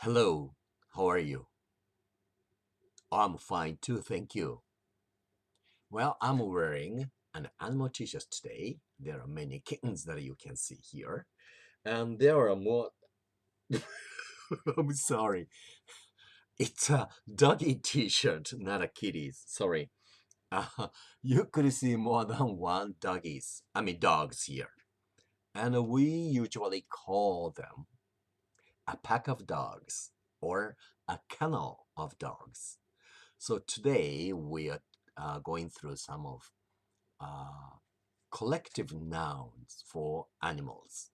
Hello, how are you? I'm fine too, thank you. Well, I'm wearing an animal t-shirt today. There are many kittens that you can see here. And there are more. I'm sorry. It's a doggy t-shirt, not a kitty's. Sorry. Uh, you could see more than one dogs here. And we usually call them a pack of dogs or a kennel of dogs. So today we are going through some of uh, collective nouns for animals.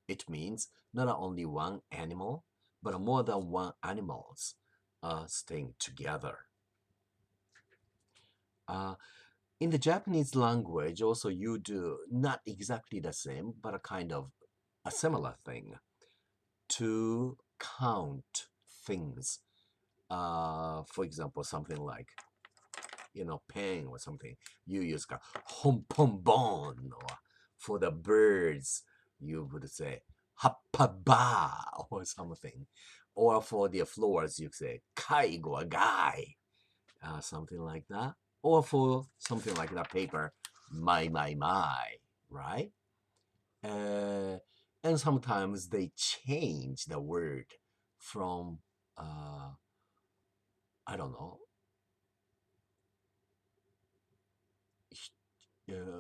It means not only one animal, but more than one animals staying together. Uh, in the Japanese language, also you do not exactly the same, but a kind of a similar thing to count things. For example, something like pen or something, you use honponbon, or for the birds, you would say happaba or something. Or for the floors, you say kaigo, a guy, something like that. Or for something like that paper, my, right? Uh, and sometimes they change the word from, I don't know,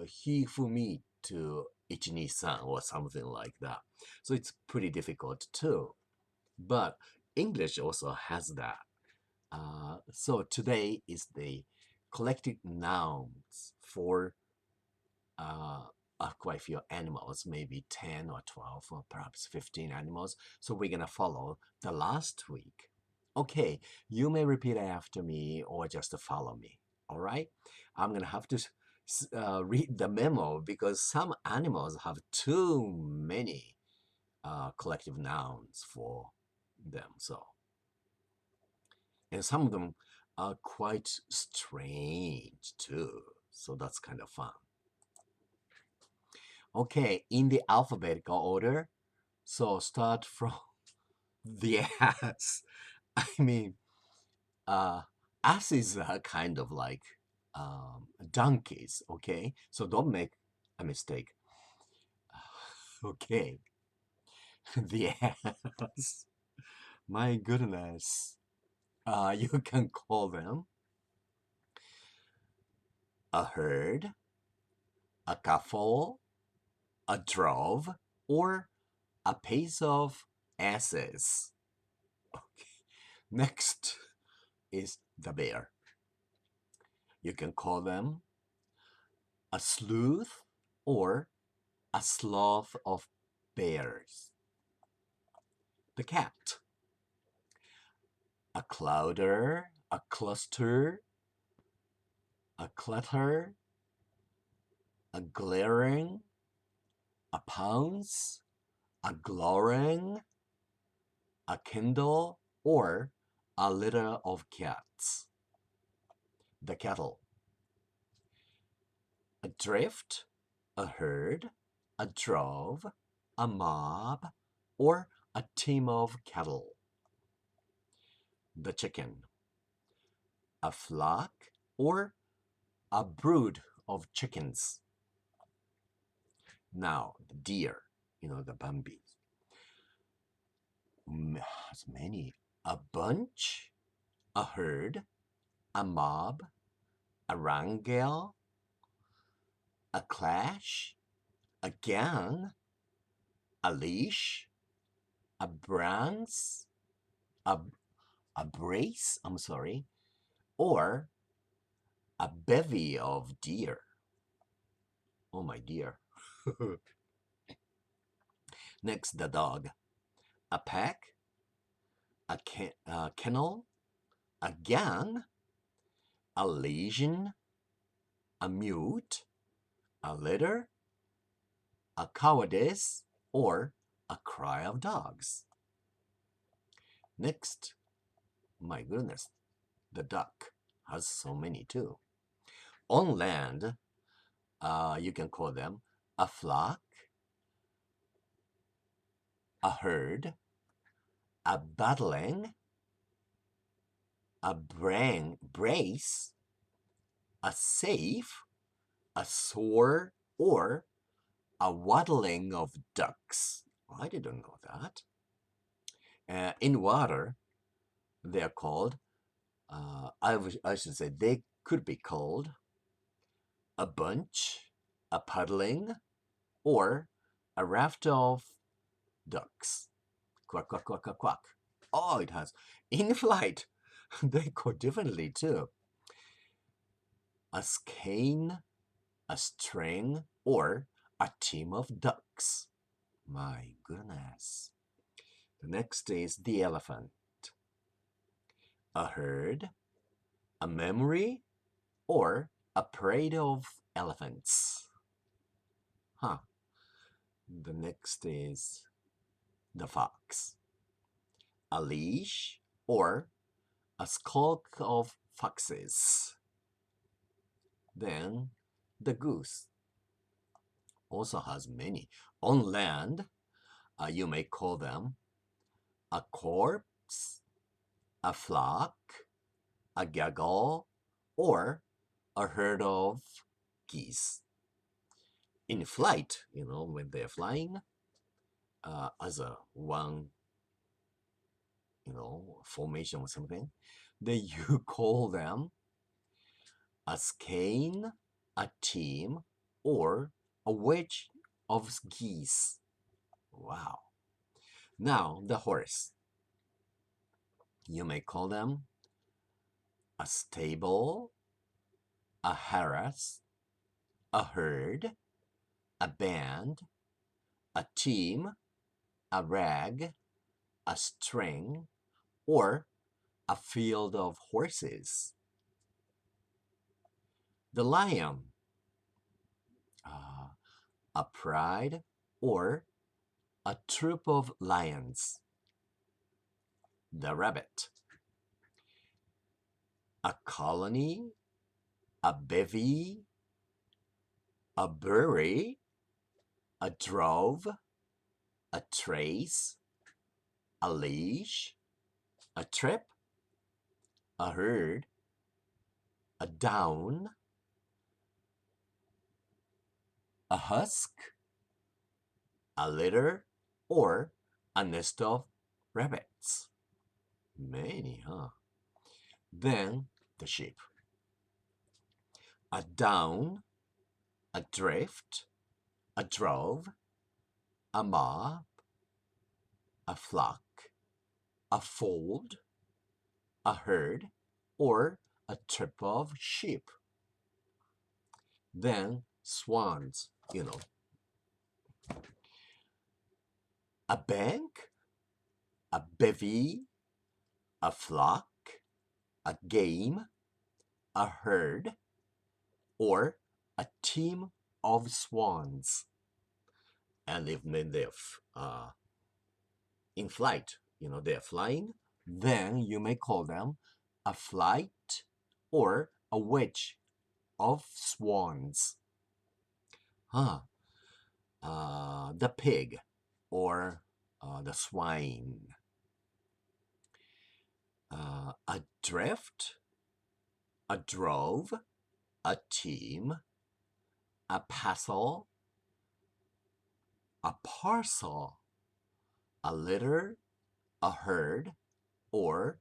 he for me to ichini-san or something like that. So it's pretty difficult too. But English also has that. So today is the collective nouns for uh, quite a few animals, maybe 10 or 12 or perhaps 15 animals. So we're going to follow the last week. Okay, you may repeat after me or just follow me. All right? I'm going to have to read the memo because some animals have too many collective nouns for them. And some of them are quite strange too. So that's kind of fun. Okay, in the alphabetical order. So start from the ass. I mean, uh, ass is kind of like donkeys, okay? So don't make a mistake. Okay, the ass. My goodness. You can call them a herd, a couple, a drove, or a pace of asses. Okay. Next is the bear. You can call them a sleuth or a sloth of bears. The cat. A clouder, a cluster, a clutter, a glaring, a pounce, a gloring, a kindle, or a litter of cats. The cattle. A drift, a herd, a drove, a mob, or a team of cattle. The chicken. A flock or a brood of chickens. Now, the deer, the Bambis. Has many. A bunch, a herd, a mob, a wrangle, a clash, a gang, a leash, a branch, a, a brace, or a bevy of deer. Oh my dear. Next, the dog. A pack, a kennel, a gang, a legion, a mute, a litter, a cowardice, or a cry of dogs. Next, my goodness, the duck has so many too. On land, you can call them a flock, a herd, a battling, a brace, a safe, a soar, or a waddling of ducks. I didn't know that. In water, they are called, I should say they could be called a bunch, a puddling, or a raft of ducks. Quack, quack, quack, quack, quack. Oh, it has. In flight, they call differently too. A skein, a string, or a team of ducks. My goodness. The next is the elephant. A herd, a memory, or a parade of elephants. The next is the fox. A leash, or a skulk of foxes. Then the goose also has many. On land, you may call them a corpse, a flock, a gaggle, or a herd of geese. In flight, when they're flying, as a one, formation or something, then you call them a skein, a team, or a wedge of geese. Wow. Now, the horse. You may call them a stable, a harass, a herd, a band, a team, a rag, a string, or a field of horses. The lion, a pride, or a troop of lions. The rabbit, a colony, a bevy, a bury, a drove, a trace, a leash, a trip, a herd, a down, a husk, a litter, or a nest of rabbits. Many, huh? Then the sheep. A down, a drift, a drove, a mob, a flock, a fold, a herd, or a trip of sheep. Then swans, A bank, a bevy, a flock, a game, a herd, or a team of swans. And if they're in flight, they're flying, then you may call them a flight or a wedge of swans. The pig or the swine. A drift, a drove, a team, a passel, a parcel, a litter, a herd, or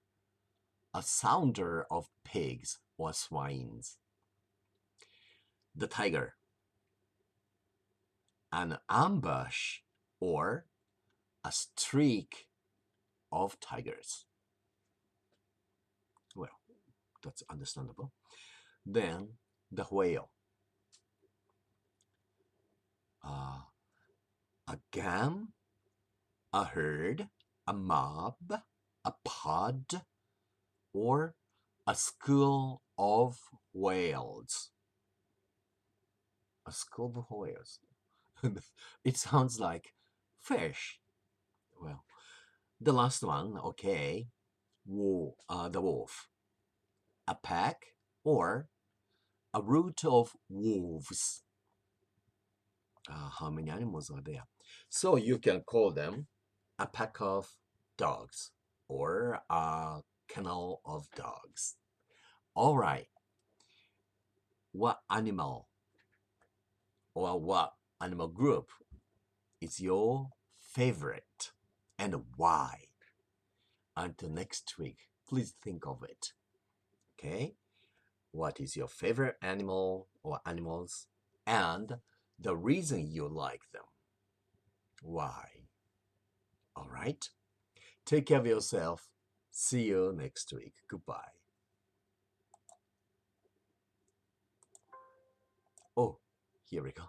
a sounder of pigs or swines. The tiger, an ambush or a streak of tigers. Well, that's understandable. Then the whale. A gam, a herd, a mob, a pod, or a school of whales. A school of whales. It sounds like fish. Well, the last one, okay. The wolf. A pack or a root of wolves. How many animals are there? So you can call them a pack of dogs or a kennel of dogs. All right. What animal or what animal group is your favorite and why? Until next week, please think of it. Okay? What is your favorite animal or animals and the reason you like them? Why? All right? Take care of yourself. See you next week. Goodbye. Oh, here we go.